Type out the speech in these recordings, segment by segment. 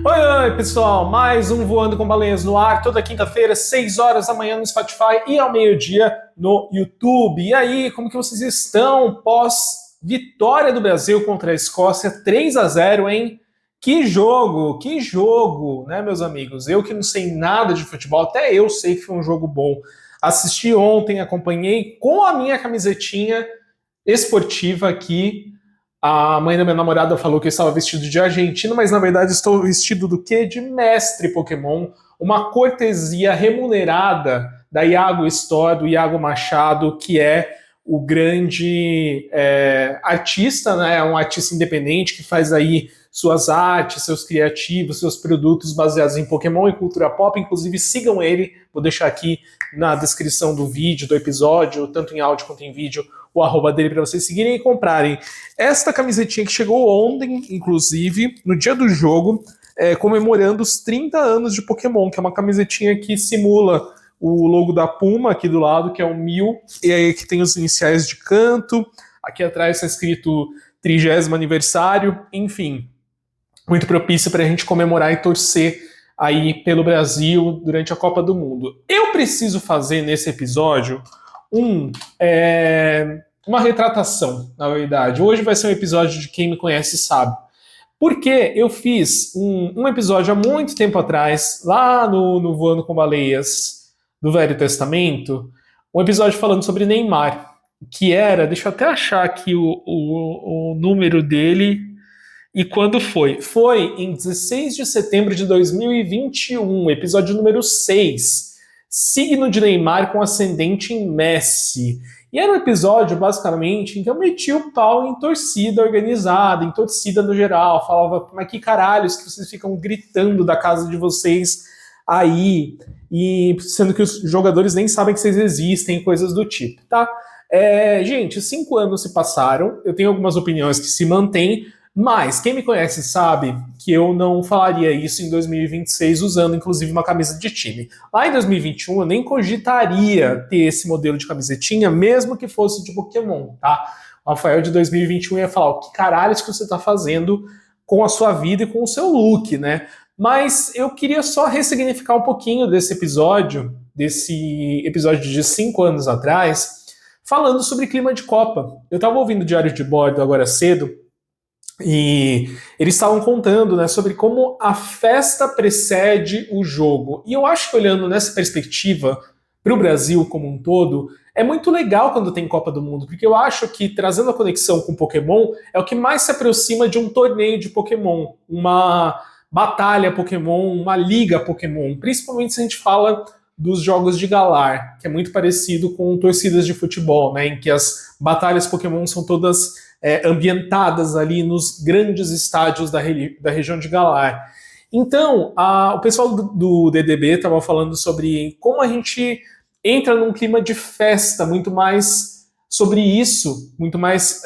Oi, pessoal, mais um Voando com Baleias no ar, toda quinta-feira, 6 horas da manhã no Spotify e ao meio-dia no YouTube. E aí, como que vocês estão pós-vitória do Brasil contra a Escócia, 3-0, hein? Que jogo, né, meus amigos? Eu que não sei nada de futebol, até eu sei que foi um jogo bom. Assisti ontem, acompanhei com a minha camisetinha esportiva aqui. A mãe da minha namorada falou que eu estava vestido de argentino, mas na verdade estou vestido do quê? De mestre Pokémon, uma cortesia remunerada da Iago Store, do Iago Machado, que é o grande artista, né? Um artista independente que faz aí suas artes, seus criativos, seus produtos baseados em Pokémon e cultura pop. Inclusive sigam ele, vou deixar aqui na descrição do vídeo, do episódio, tanto em áudio quanto em vídeo, o arroba dele para vocês seguirem e comprarem. Esta camisetinha que chegou ontem, inclusive, no dia do jogo, comemorando os 30 anos de Pokémon, que é uma camisetinha que simula o logo da Puma aqui do lado, que é o 1000, e aí aqui tem os iniciais de canto, aqui atrás está escrito 30º aniversário, enfim, muito propício para a gente comemorar e torcer aí pelo Brasil durante a Copa do Mundo. Eu preciso fazer nesse episódio uma retratação, na verdade. Hoje vai ser um episódio de quem me conhece sabe. Porque eu fiz um episódio há muito tempo atrás, lá no Voando com Baleias do Velho Testamento, um episódio falando sobre Neymar, que era, deixa eu até achar aqui o número dele e quando foi. Foi em 16 de setembro de 2021, episódio número 6, signo de Neymar com ascendente em Messi. E era um episódio, basicamente, em que eu meti o pau em torcida organizada, em torcida no geral. Falava, mas que caralhos que vocês ficam gritando da casa de vocês aí, e sendo que os jogadores nem sabem que vocês existem, coisas do tipo, tá? Gente, 5 anos se passaram, eu tenho algumas opiniões que se mantêm, mas quem me conhece sabe que eu não falaria isso em 2026 usando inclusive uma camisa de time. Lá em 2021 eu nem cogitaria ter esse modelo de camisetinha, mesmo que fosse de Pokémon, tá? O Rafael de 2021 ia falar, o que caralhos que você tá fazendo com a sua vida e com o seu look, né? Mas eu queria só ressignificar um pouquinho desse episódio de 5 anos atrás, falando sobre clima de Copa. Eu tava ouvindo o Diário de Bordo agora cedo, e eles estavam contando, né, sobre como a festa precede o jogo. E eu acho que olhando nessa perspectiva para o Brasil como um todo, é muito legal quando tem Copa do Mundo, porque eu acho que trazendo a conexão com Pokémon é o que mais se aproxima de um torneio de Pokémon, uma batalha Pokémon, uma liga Pokémon, principalmente se a gente fala dos jogos de Galar, que é muito parecido com torcidas de futebol, né, em que as batalhas Pokémon são todas ambientadas ali nos grandes estádios da região de Galar. Então, o pessoal do DDB estava falando sobre como a gente entra num clima de festa, muito mais sobre isso, muito mais...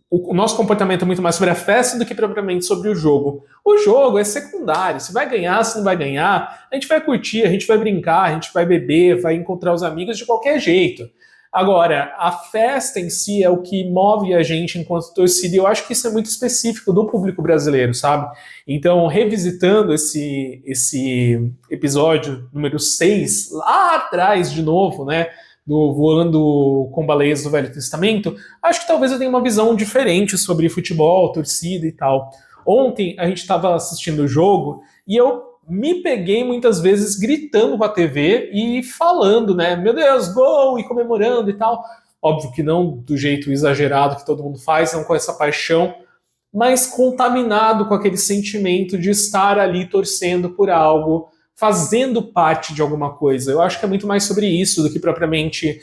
o nosso comportamento é muito mais sobre a festa do que propriamente sobre o jogo. O jogo é secundário, se vai ganhar, se não vai ganhar, a gente vai curtir, a gente vai brincar, a gente vai beber, vai encontrar os amigos de qualquer jeito. Agora, a festa em si é o que move a gente enquanto torcida, e eu acho que isso é muito específico do público brasileiro, sabe? Então, revisitando esse episódio número 6, lá atrás de novo, né, do Voando com Baleias do Velho Testamento, acho que talvez eu tenha uma visão diferente sobre futebol, torcida e tal. Ontem a gente estava assistindo o jogo e eu me peguei muitas vezes gritando com a TV e falando, né? Meu Deus, gol! E comemorando e tal. Óbvio que não do jeito exagerado que todo mundo faz, não com essa paixão, mas contaminado com aquele sentimento de estar ali torcendo por algo, fazendo parte de alguma coisa. Eu acho que é muito mais sobre isso do que propriamente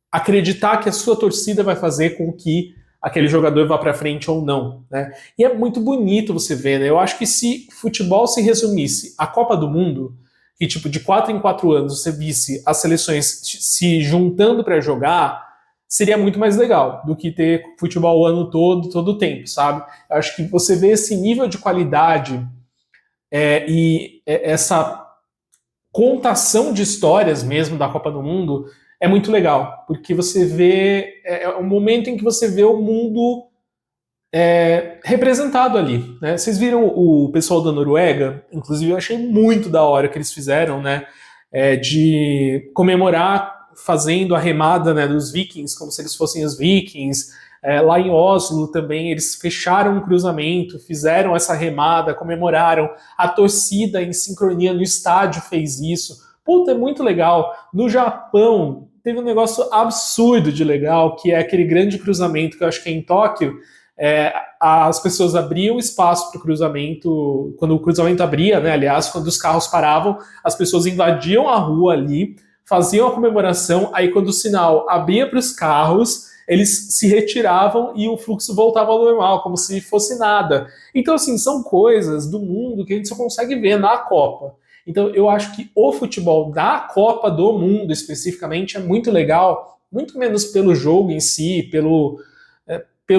acreditar que a sua torcida vai fazer com que aquele jogador vá para frente ou não, né? E é muito bonito você ver, né? Eu acho que se futebol se resumisse à Copa do Mundo, que tipo de 4 em 4 anos você visse as seleções se juntando para jogar, seria muito mais legal do que ter futebol o ano todo o tempo, sabe? Eu acho que você vê esse nível de qualidade e essa contação de histórias mesmo da Copa do Mundo é muito legal, porque você vê, é um momento em que você vê o mundo representado ali, né? Vocês viram o pessoal da Noruega? Inclusive eu achei muito da hora que eles fizeram, né? De comemorar fazendo a remada, né, dos vikings, como se eles fossem os vikings. Lá em Oslo também eles fecharam um cruzamento, fizeram essa remada, comemoraram. A torcida em sincronia no estádio fez isso. Puta, é muito legal. No Japão teve um negócio absurdo de legal, que é aquele grande cruzamento que eu acho que é em Tóquio. As pessoas abriam espaço para o cruzamento, quando o cruzamento abria, né, aliás, quando os carros paravam, as pessoas invadiam a rua ali, faziam a comemoração, aí quando o sinal abria para os carros, eles se retiravam e o fluxo voltava ao normal, como se fosse nada. Então, assim, são coisas do mundo que a gente só consegue ver na Copa. Então, eu acho que o futebol da Copa do Mundo, especificamente, é muito legal, muito menos pelo jogo em si, pelo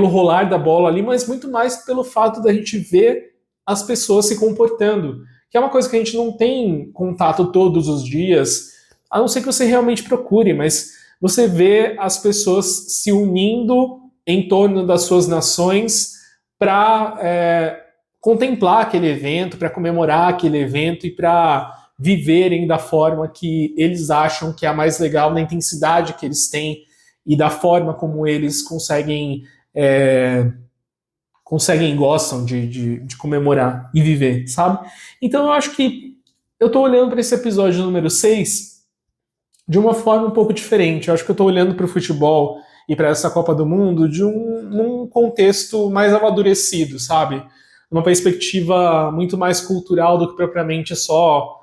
rolar da bola ali, mas muito mais pelo fato da gente ver as pessoas se comportando, que é uma coisa que a gente não tem contato todos os dias, a não ser que você realmente procure, mas você vê as pessoas se unindo em torno das suas nações para contemplar aquele evento, para comemorar aquele evento e para viverem da forma que eles acham que é a mais legal, na intensidade que eles têm e da forma como eles conseguem gostam de comemorar e viver, sabe? Então eu acho que eu tô olhando para esse episódio número 6 de uma forma um pouco diferente. Eu acho que eu tô olhando para o futebol e para essa Copa do Mundo num contexto mais amadurecido, sabe? Uma perspectiva muito mais cultural do que propriamente só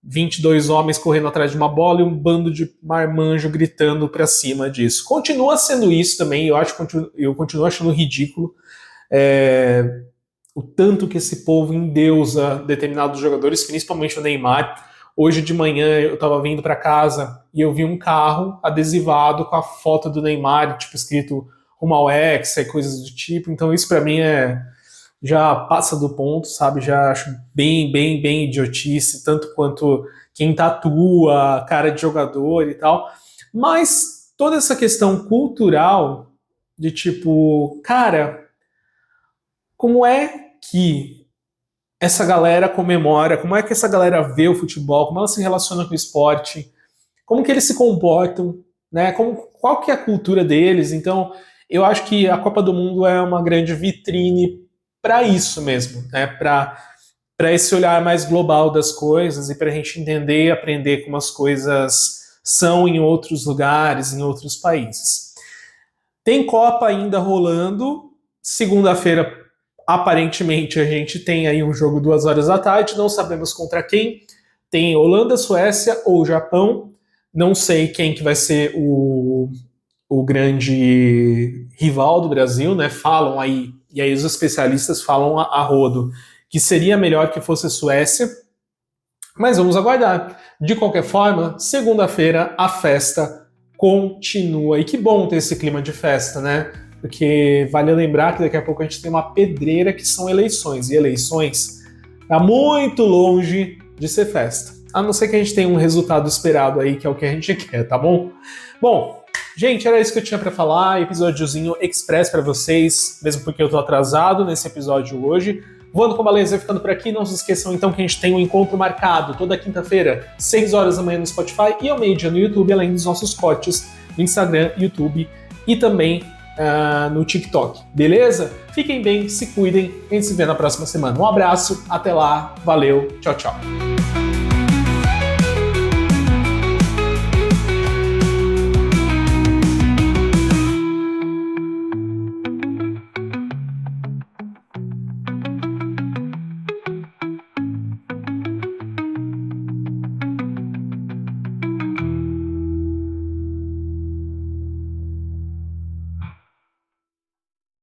22 homens correndo atrás de uma bola e um bando de marmanjo gritando pra cima disso. Continua sendo isso também, eu continuo achando ridículo o tanto que esse povo endeusa determinados jogadores, principalmente o Neymar. Hoje de manhã eu estava vindo para casa e eu vi um carro adesivado com a foto do Neymar, tipo escrito rumo ao Hexa e coisas do tipo. Então isso para mim já passa do ponto, sabe? Já acho bem, bem, bem idiotice, tanto quanto quem tatua, cara de jogador e tal. Mas toda essa questão cultural de tipo, cara, como é que essa galera comemora, como é que essa galera vê o futebol, como ela se relaciona com o esporte, como que eles se comportam, né? Qual que é a cultura deles? Então, eu acho que a Copa do Mundo é uma grande vitrine para isso mesmo, né? Para esse olhar mais global das coisas e para a gente entender e aprender como as coisas são em outros lugares, em outros países. Tem Copa ainda rolando. Segunda-feira, aparentemente, a gente tem aí um jogo 2 horas da tarde. Não sabemos contra quem. Tem Holanda, Suécia ou Japão. Não sei quem que vai ser o grande rival do Brasil, né? Falam aí, e aí os especialistas falam a rodo, que seria melhor que fosse a Suécia, mas vamos aguardar. De qualquer forma, segunda-feira a festa continua. E que bom ter esse clima de festa, né? Porque vale lembrar que daqui a pouco a gente tem uma pedreira que são eleições, e eleições está muito longe de ser festa. A não ser que a gente tenha um resultado esperado aí, que é o que a gente quer, tá bom? Bom, gente, era isso que eu tinha para falar, episódiozinho express para vocês, mesmo porque eu tô atrasado nesse episódio hoje. Voando com Baleias vai ficando por aqui, não se esqueçam então que a gente tem um encontro marcado toda quinta-feira, 6 horas da manhã no Spotify e ao meio-dia no YouTube, além dos nossos cortes no Instagram, YouTube e também no TikTok, beleza? Fiquem bem, se cuidem, a gente se vê na próxima semana. Um abraço, até lá, valeu, tchau, tchau.